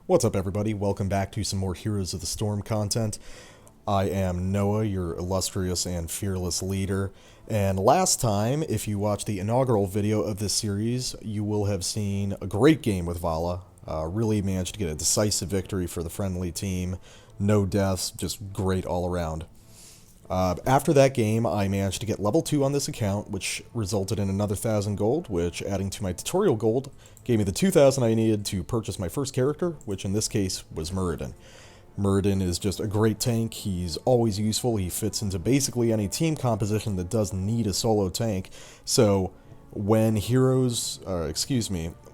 What's up, everybody? Welcome back to some more Heroes of the Storm content. I am Noah, your illustrious and fearless leader, and last time, if you watched the inaugural video of this series, you will have seen a great game with Vala. Really managed to get a decisive victory for the friendly team. No deaths, just great all around. After that game, I managed to get level 2 on this account, which resulted in another 1,000 gold, which, adding to my tutorial gold, gave me the 2,000 I needed to purchase my first character, which in this case was Muradin. Muradin is just a great tank. He's always useful. He fits into basically any team composition that does need a solo tank. So when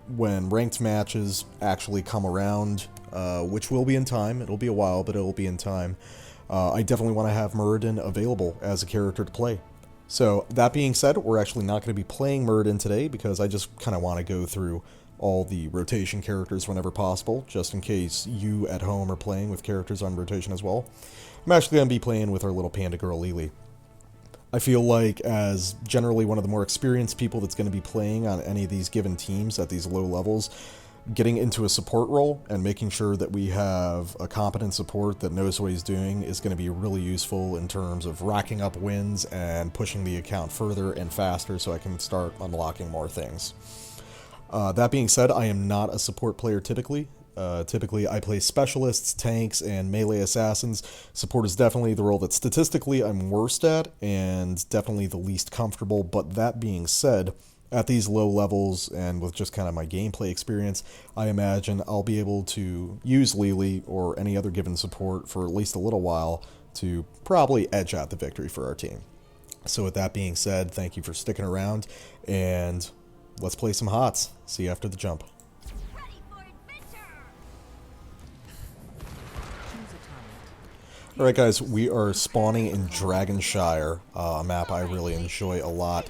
when ranked matches actually come around, which will be in time, it'll be a while, but it'll be in time, I definitely want to have Muradin available as a character to play. So, that being said, we're actually not going to be playing Muradin today because I just kind of want to go through all the rotation characters whenever possible, just in case you at home are playing with characters on rotation as well. I'm actually going to be playing with our little panda girl, Lily. I feel like, as generally one of the more experienced people that's going to be playing on any of these given teams at these low levels, getting into a support role and making sure that we have a competent support that knows what he's doing is going to be really useful in terms of racking up wins and pushing the account further and faster so I can start unlocking more things. That being said, I am not a support player typically. Typically, I play specialists, tanks, and melee assassins. Support is definitely the role that statistically I'm worst at and definitely the least comfortable, but that being said, at these low levels, and with just kind of my gameplay experience, I imagine I'll be able to use Lily or any other given support for at least a little while to probably edge out the victory for our team. So with that being said, thank you for sticking around, and let's play some HOTS. See you after the jump. Alright guys, we are spawning in Shire, a map I really enjoy a lot.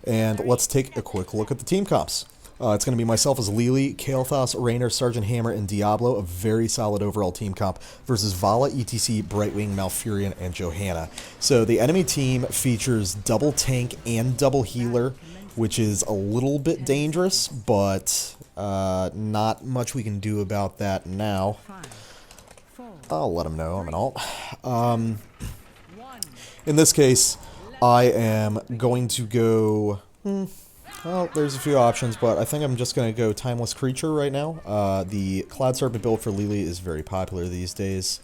And let's take a quick look at the team comps. It's going to be myself as Lily, Kael'thas, Raynor, Sergeant Hammer, and Diablo, a very solid overall team comp, versus Vala, ETC, Brightwing, Malfurion, and Johanna. So the enemy team features double tank and double healer, which is a little bit dangerous, but not much we can do about that now. I'll let them know I'm an alt. In this case, I am going to go, well, there's a few options, but I think I'm just going to go Timeless Creature right now. The Cloud Serpent build for Lily is very popular these days.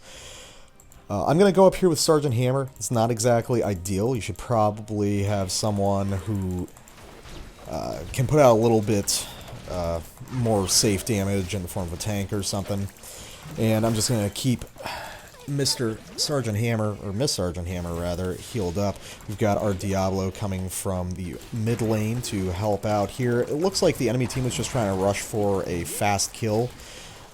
I'm going to go up here with Sergeant Hammer. It's not exactly ideal. You should probably have someone who can put out a little bit more safe damage in the form of a tank or something. And I'm just going to keep Mr. Sergeant Hammer, or Miss Sergeant Hammer rather, healed up. We've got our Diablo coming from the mid lane to help out here. It looks like the enemy team was just trying to rush for a fast kill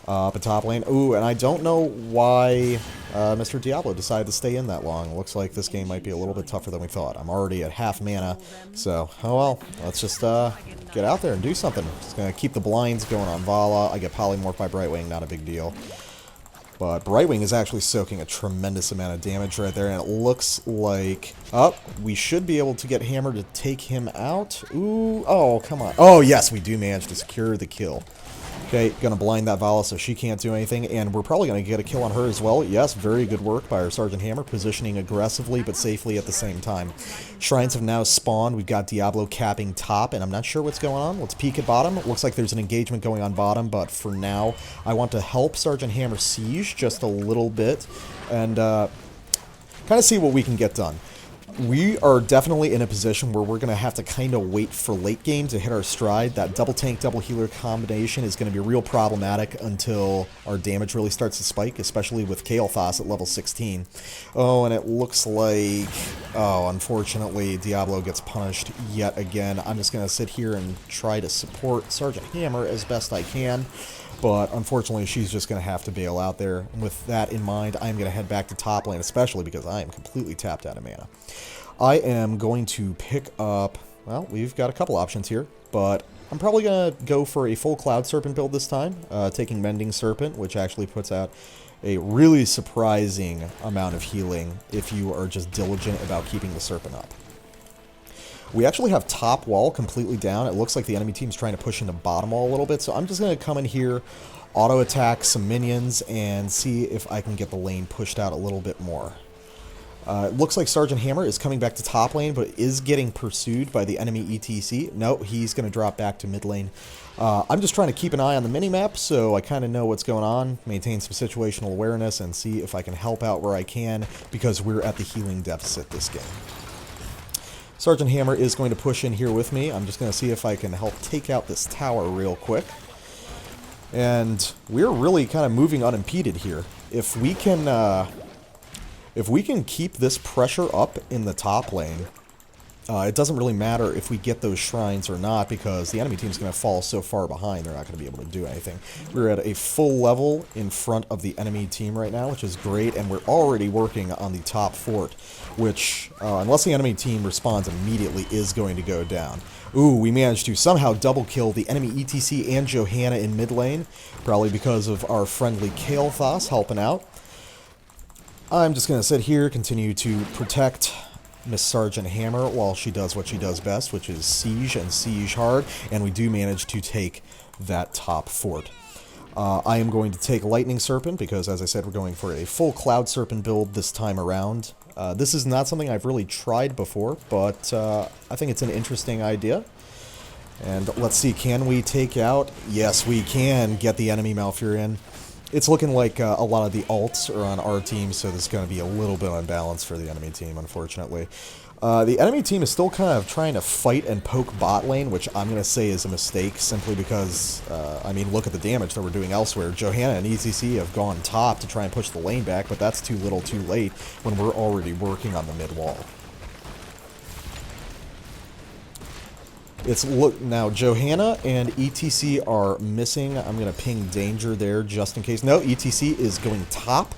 up at top lane. Ooh, and I don't know why Mr. Diablo decided to stay in that long. It looks like this game might be a little bit tougher than we thought. I'm already at half mana, so, oh well, let's just get out there and do something. Just gonna keep the blinds going on Vala. I get polymorphed by Brightwing, not a big deal. But Brightwing is actually soaking a tremendous amount of damage right there, and it looks like, oh, we should be able to get Hammer to take him out. Ooh, oh, come on. Oh, yes, we do manage to secure the kill. Okay, gonna blind that Vala so she can't do anything, and we're probably gonna get a kill on her as well. Yes, very good work by our Sergeant Hammer, positioning aggressively but safely at the same time. Shrines have now spawned. We've got Diablo capping top, and I'm not sure what's going on. Let's peek at bottom. It looks like there's an engagement going on bottom, but for now, I want to help Sergeant Hammer siege just a little bit, and kind of see what we can get done. We are definitely in a position where we're going to have to kind of wait for late game to hit our stride. That double tank, double healer combination is going to be real problematic until our damage really starts to spike, especially with Kael'thas at level 16. Oh, and it looks like, oh, unfortunately, Diablo gets punished yet again. I'm just going to sit here and try to support Sergeant Hammer as best I can. But unfortunately, she's just going to have to bail out there. And with that in mind, I'm going to head back to top lane, especially because I am completely tapped out of mana. I am going to pick up, well, we've got a couple options here, but I'm probably going to go for a full Cloud Serpent build this time, taking Mending Serpent, which actually puts out a really surprising amount of healing if you are just diligent about keeping the Serpent up. We actually have top wall completely down. It looks like the enemy team's trying to push into bottom wall a little bit, so I'm just going to come in here auto attack some minions and see if I can get the lane pushed out a little bit more. It looks like Sergeant Hammer is coming back to top lane, but is getting pursued by the enemy ETC. No, he's going to drop back to mid lane. I'm just trying to keep an eye on the minimap, so I kind of know what's going on, maintain some situational awareness, and see if I can help out where I can, because we're at the healing deficit this game. Sergeant Hammer is going to push in here with me. I'm just going to see if I can help take out this tower real quick. And we're really kind of moving unimpeded here. If we can keep this pressure up in the top lane, it doesn't really matter if we get those shrines or not, because the enemy team's going to fall so far behind they're not going to be able to do anything. We're at a full level in front of the enemy team right now, which is great, and we're already working on the top fort, which, unless the enemy team responds immediately, is going to go down. Ooh, we managed to somehow double kill the enemy ETC and Johanna in mid lane, probably because of our friendly Kael'thas helping out. I'm just going to sit here, continue to protect Miss Sergeant Hammer while she does what she does best, which is siege and siege hard, and we do manage to take that top fort. I am going to take Lightning Serpent because, as I said, we're going for a full Cloud Serpent build this time around. This is not something I've really tried before, but I think it's an interesting idea. And let's see, can we take out? Yes, we can get the enemy Malfurion. It's looking like a lot of the alts are on our team, so there's going to be a little bit unbalanced for the enemy team, unfortunately. The enemy team is still kind of trying to fight and poke bot lane, which I'm going to say is a mistake, simply because, I mean, look at the damage that we're doing elsewhere. Johanna and ECC have gone top to try and push the lane back, but that's too little too late when we're already working on the mid wall. Now Johanna and ETC are missing. I'm going to ping danger there just in case. No, ETC is going top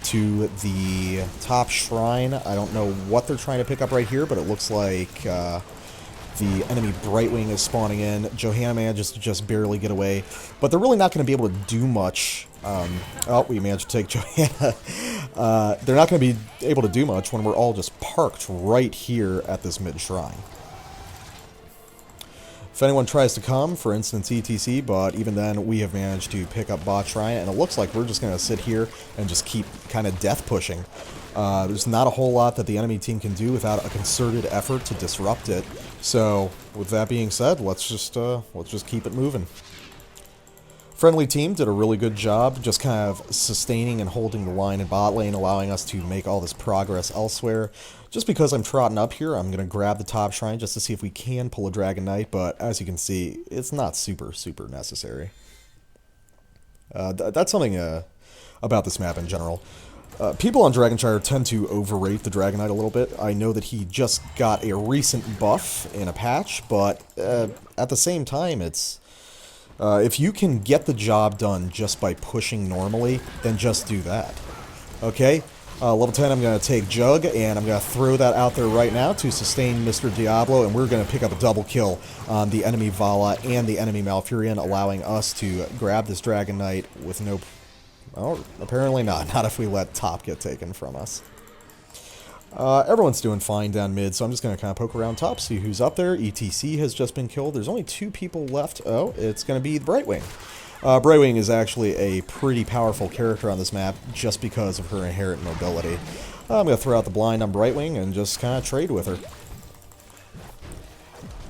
to the top shrine. I don't know what they're trying to pick up right here, but it looks like the enemy Brightwing is spawning in. Johanna manages to just barely get away, but they're really not going to be able to do much. Oh, we managed to take Johanna. They're not going to be able to do much when we're all just parked right here at this mid shrine. If anyone tries to come, for instance ETC, but even then we have managed to pick up bot shrine, and it looks like we're just going to sit here and just keep kind of death pushing. There's not a whole lot that the enemy team can do without a concerted effort to disrupt it. So with that being said, let's just keep it moving. Friendly team did a really good job just kind of sustaining and holding the line in bot lane, allowing us to make all this progress elsewhere. Just because I'm trotting up here, I'm going to grab the top shrine just to see if we can pull a Dragon Knight, but as you can see, it's not super necessary. That's something about this map in general. People on Dragonshire tend to overrate the Dragon Knight a little bit. I know that he just got a recent buff in a patch, but at the same time, it's... if you can get the job done just by pushing normally, then just do that. Okay? Level 10, I'm going to take Jug, and I'm going to throw that out there right now to sustain Mr. Diablo, and we're going to pick up a double kill on the enemy Vala and the enemy Malfurion, allowing us to grab this Dragon Knight with no... Oh, apparently not. Not if we let top get taken from us. Everyone's doing fine down mid, so I'm just going to kind of poke around top, see who's up there. ETC has just been killed. There's only 2 people left. Oh, it's going to be Brightwing. Brightwing is actually a pretty powerful character on this map just because of her inherent mobility. I'm going to throw out the blind on Brightwing and just kind of trade with her.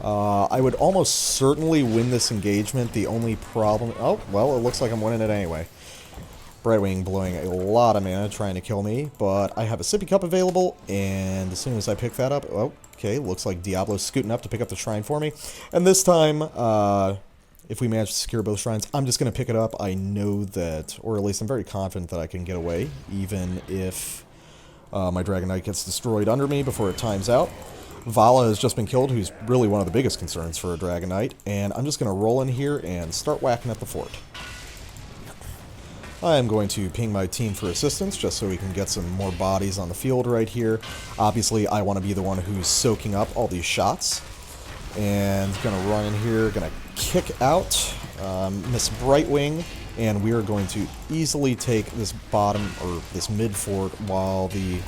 I would almost certainly win this engagement. The only problem... Oh, well, it looks like I'm winning it anyway. Brightwing blowing a lot of mana trying to kill me, but I have a sippy cup available, and as soon as I pick that up... Oh, okay, looks like Diablo's scooting up to pick up the shrine for me. And this time, if we manage to secure both shrines, I'm just going to pick it up. I know that, or at least I'm very confident that I can get away, even if my Dragon Knight gets destroyed under me before it times out. Vala has just been killed, who's really one of the biggest concerns for a Dragon Knight, and I'm just going to roll in here and start whacking at the fort. I am going to ping my team for assistance, just so we can get some more bodies on the field right here. Obviously, I want to be the one who's soaking up all these shots. And going to run in here, going to kick out Miss Brightwing, and we are going to easily take this bottom, or this mid fort, while the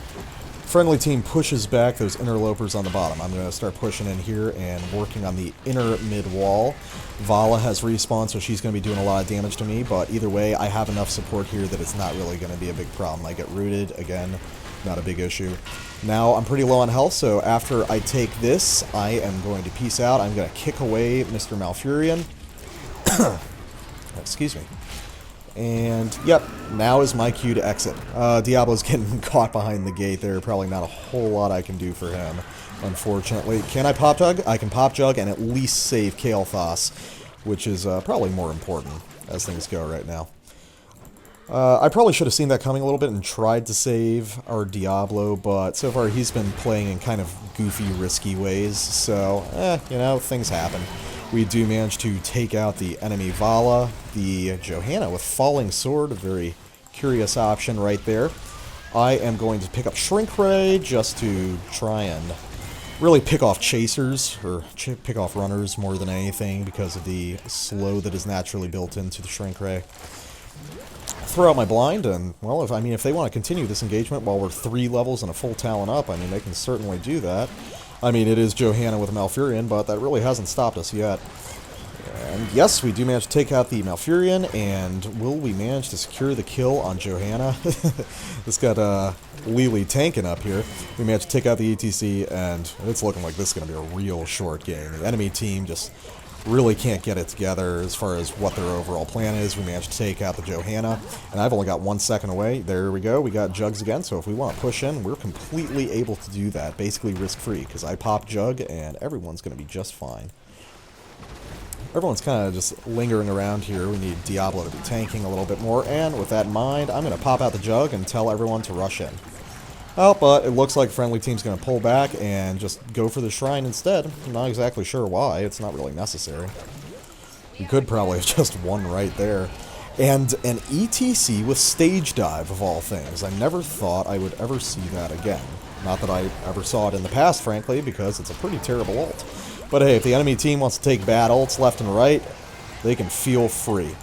friendly team pushes back those interlopers on the bottom. I'm going to start pushing in here and working on the inner mid wall. Vala has respawned, so she's going to be doing a lot of damage to me, but either way, I have enough support here that it's not really going to be a big problem. I get rooted, again, not a big issue. Now, I'm pretty low on health, so after I take this, I am going to peace out. I'm going to kick away Mr. Malfurion. Excuse me. And, yep, now is my cue to exit. Diablo's getting caught behind the gate there. Probably not a whole lot I can do for him, unfortunately. Can I pop jug? I can pop jug and at least save Kael'thas, which is probably more important as things go right now. I probably should have seen that coming a little bit and tried to save our Diablo, but so far he's been playing in kind of goofy, risky ways, so, you know, things happen. We do manage to take out the enemy Vala, the Johanna with Falling Sword, a very curious option right there. I am going to pick up Shrink Ray just to try and really pick off chasers, or pick off runners more than anything because of the slow that is naturally built into the Shrink Ray. Throw out my blind, and, well, if they want to continue this engagement while we're 3 levels and a full talent up, I mean, they can certainly do that. I mean, it is Johanna with Malfurion, but that really hasn't stopped us yet. And yes, we do manage to take out the Malfurion, and will we manage to secure the kill on Johanna? This got Lily tanking up here. We managed to take out the ETC, and it's looking like this is going to be a real short game. The enemy team just really can't get it together as far as what their overall plan is. We managed to take out the Johanna, and I've only got 1 second away. There we go. We got Jugs again, so if we want to push in, we're completely able to do that, basically risk-free, because I pop Jug, and everyone's going to be just fine. Everyone's kind of just lingering around here. We need Diablo to be tanking a little bit more, and with that in mind, I'm going to pop out the Jug and tell everyone to rush in. Oh, but it looks like friendly team's going to pull back and just go for the shrine instead. I'm not exactly sure why. It's not really necessary. We could probably have just won right there. And an ETC with stage dive, of all things. I never thought I would ever see that again. Not that I ever saw it in the past, frankly, because it's a pretty terrible ult. But hey, if the enemy team wants to take bad ults left and right, they can feel free.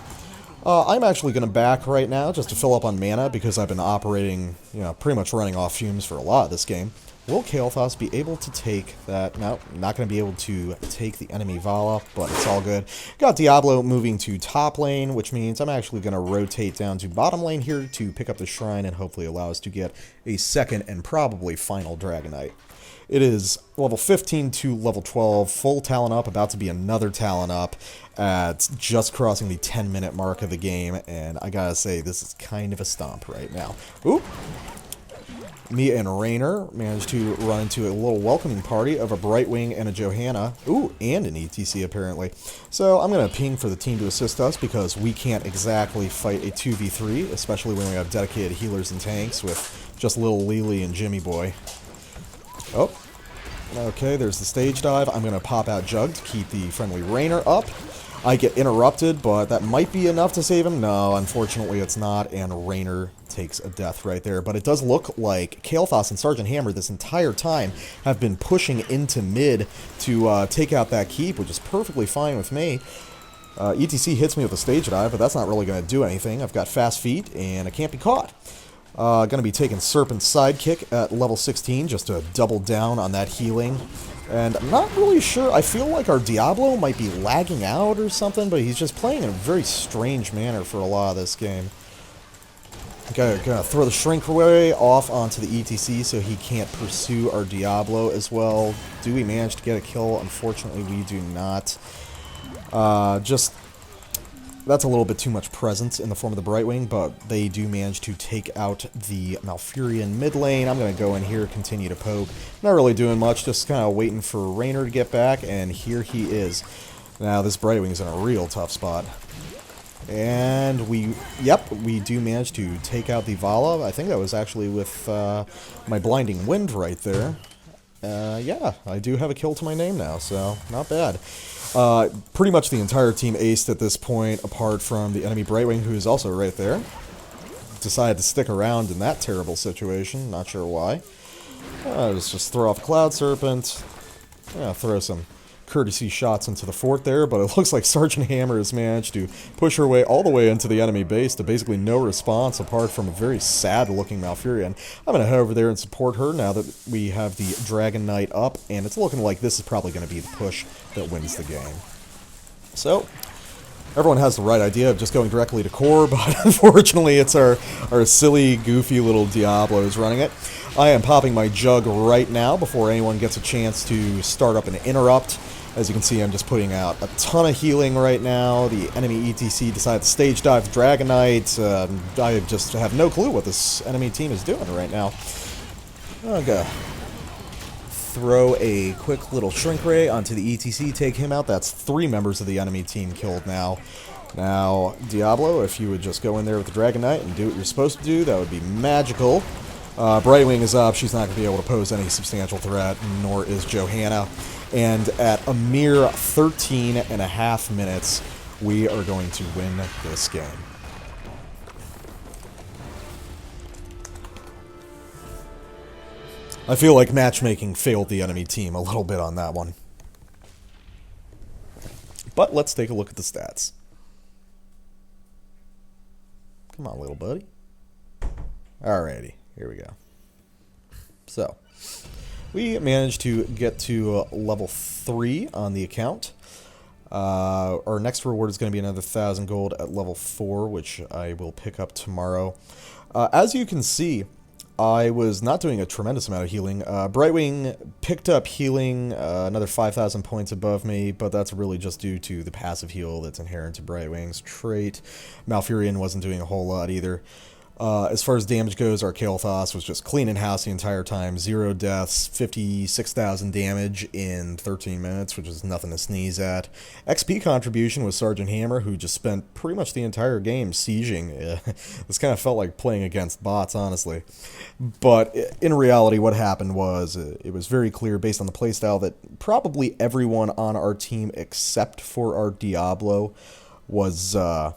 I'm actually going to back right now just to fill up on mana because I've been operating, you know, pretty much running off fumes for a lot of this game. Will Kael'thas be able to take that? No, not going to be able to take the enemy Vala, but it's all good. Got Diablo moving to top lane, which means I'm actually going to rotate down to bottom lane here to pick up the shrine and hopefully allow us to get a second and probably final Dragonite. It is level 15 to level 12, full talent up, about to be another talent up at just crossing the 10-minute mark of the game, and I gotta say, this is kind of a stomp right now. Ooh! Me and Rainer managed to run into a little welcoming party of a Brightwing and a Johanna. Ooh, and an ETC apparently. So I'm going to ping for the team to assist us because we can't exactly fight a 2v3, especially when we have dedicated healers and tanks with just little Lily and Jimmy Boy. Oh, okay, there's the stage dive. I'm going to pop out Jug to keep the friendly Rainer up. I get interrupted, but that might be enough to save him. No, unfortunately it's not, and Rainer takes a death right there. But it does look like Kael'thas and Sergeant Hammer this entire time have been pushing into mid to take out that keep, which is perfectly fine with me. ETC hits me with a stage dive, but that's not really going to do anything. I've got fast feet, and I can't be caught. Going to be taking Serpent's Sidekick at level 16 just to double down on that healing. And I'm not really sure. I feel like our Diablo might be lagging out or something, but he's just playing in a very strange manner for a lot of this game. Okay, gonna throw the Shrink Ray off onto the ETC so he can't pursue our Diablo as well. Do we manage to get a kill? Unfortunately, we do not. That's a little bit too much presence in the form of the Brightwing, but they do manage to take out the Malfurion mid lane. I'm going to go in here, continue to poke. Not really doing much, just kind of waiting for Rainer to get back, and here he is. Now, this Brightwing's in a real tough spot. And we do manage to take out the Vala. I think that was actually with my Blinding Wind right there. Yeah, I do have a kill to my name now, so not bad. Pretty much the entire team aced at this point, apart from the enemy Brightwing, who is also right there. Decided to stick around in that terrible situation, not sure why. Let's just throw off Cloud Serpent. Yeah, throw some. Let's see, courtesy shots into the fort there, but it looks like Sergeant Hammer has managed to push her way all the way into the enemy base to basically no response apart from a very sad-looking Malfurion. I'm going to head over there and support her now that we have the Dragon Knight up, and it's looking like this is probably going to be the push that wins the game. So, everyone has the right idea of just going directly to core, but unfortunately it's our silly, goofy little Diablos running it. I am popping my jug right now before anyone gets a chance to start up an interrupt. As you can see, I'm just putting out a ton of healing right now. The enemy ETC decided to stage dive Dragon Knight. I just have no clue what this enemy team is doing right now. I'm gonna throw a quick little Shrink Ray onto the ETC, take him out. That's 3 members of the enemy team killed now. Now, Diablo, if you would just go in there with the Dragon Knight and do what you're supposed to do, that would be magical. Brightwing is up. She's not going to be able to pose any substantial threat, nor is Johanna. And at a mere 13.5 minutes, we are going to win this game. I feel like matchmaking failed the enemy team a little bit on that one. But let's take a look at the stats. Come on, little buddy. Alrighty, here we go. So, we managed to get to level 3 on the account. Our next reward is going to be another 1,000 gold at level 4, which I will pick up tomorrow. As you can see, I was not doing a tremendous amount of healing. Brightwing picked up healing another 5,000 points above me, but that's really just due to the passive heal that's inherent to Brightwing's trait. Malfurion wasn't doing a whole lot either. As far as damage goes, our Kael'thas was just cleaning house the entire time. 0 deaths, 56,000 damage in 13 minutes, which is nothing to sneeze at. XP contribution was Sergeant Hammer, who just spent pretty much the entire game sieging. This kind of felt like playing against bots, honestly. But in reality, what happened was, it was very clear based on the playstyle that probably everyone on our team except for our Diablo was a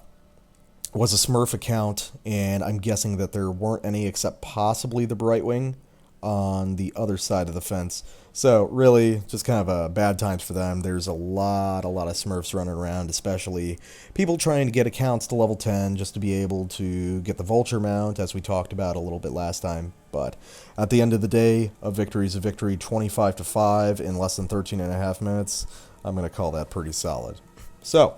Smurf account, and I'm guessing that there weren't any except possibly the Brightwing on the other side of the fence. So really, just kind of bad times for them. There's a lot of Smurfs running around, especially people trying to get accounts to level 10 just to be able to get the Vulture mount, as we talked about a little bit last time. But at the end of the day, a victory is a victory. 25-5 in less than 13.5 minutes. I'm going to call that pretty solid. So,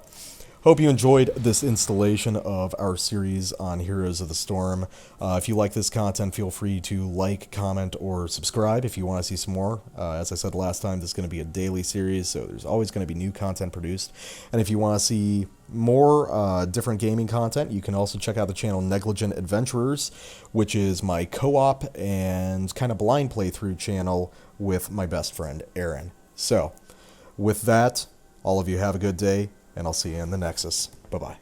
hope you enjoyed this installation of our series on Heroes of the Storm. If you like this content, feel free to like, comment, or subscribe if you want to see some more. As I said last time, this is going to be a daily series, so there's always going to be new content produced. And if you want to see more different gaming content, you can also check out the channel Negligent Adventurers, which is my co-op and kind of blind playthrough channel with my best friend, Aaron. So, with that, all of you have a good day, and I'll see you in the Nexus. Bye-bye.